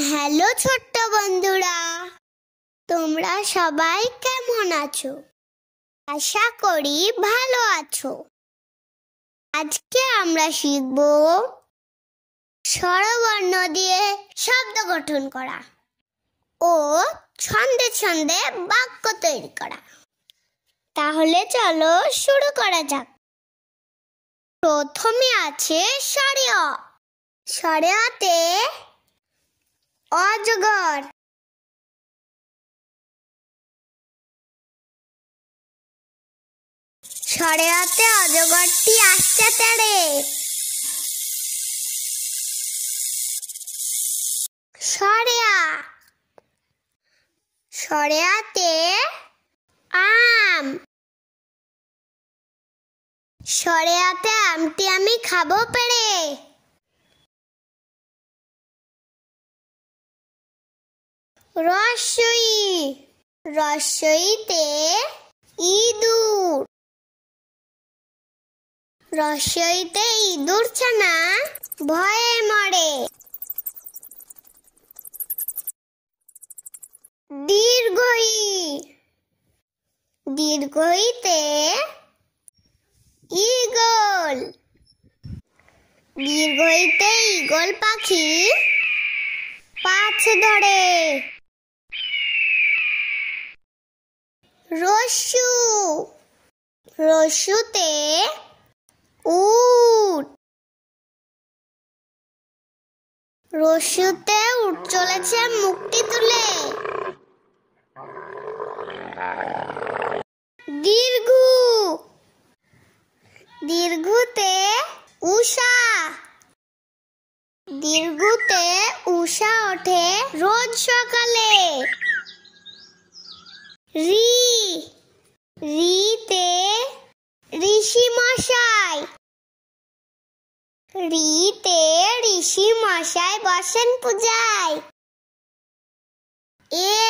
Hello ছোট্ট বন্ধুরা, তোমরা সবাই কেমন আছো? আশা করি ভালো আছো। আজকে আমরা শিখব স্বরবর্ণ দিয়ে শব্দ গঠন করা ও ছন্দে ছন্দে বাক্য তৈরি করা। তাহলে চলো শুরু করা যাক। প্রথমে আছে স্বরে অ। স্বরে অতে অজগর। স্বরে অতে অজগরটি আসছে তেড়ে। স্বরে আ। স্বরে আতে আম। স্বরে আতে আমটি আমি খাবো পেড়ে। রস্বই। রস্বইতে ইঁদুর। রস্বইতে ইঁদুর ছানা ভয়ে মরে। দীর্ঘই। দীর্ঘইতে ঈগল। দীর্ঘইতে ঈগল পাখি পাছ ধরে। রস্যু। রস্যুতে উট। রস্যুতে উট চলেছে মুখটি তুলে। দীর্ঘু। দীর্ঘুতে উষা। দীর্ঘুতে উষা ওঠে রোজ সকালে। রি। রিতে ঋষি মশাই। রিতে ঋষি মশাই বসেন পূজায়। এ।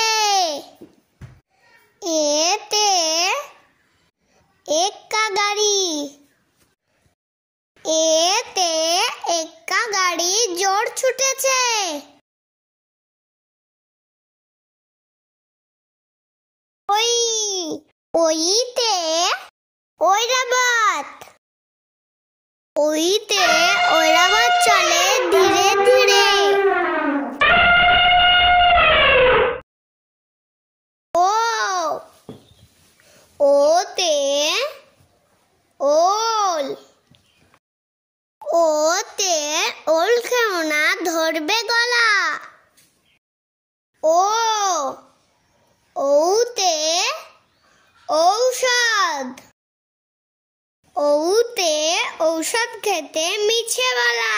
এতে এক্কা গাড়ি। এতে এক্কা গাড়ি জোর ছুটেছে। ওই। ওইতে ঐরাবত। ওইতে ঐরাবত চলে ধীরে ধীরে। ও। ওতে ওল। ওতে ওল খেলনা ধরবে গলা। ও। ওতে ঔষধ। ওতে ঔষধ খেতে মিছে বলা।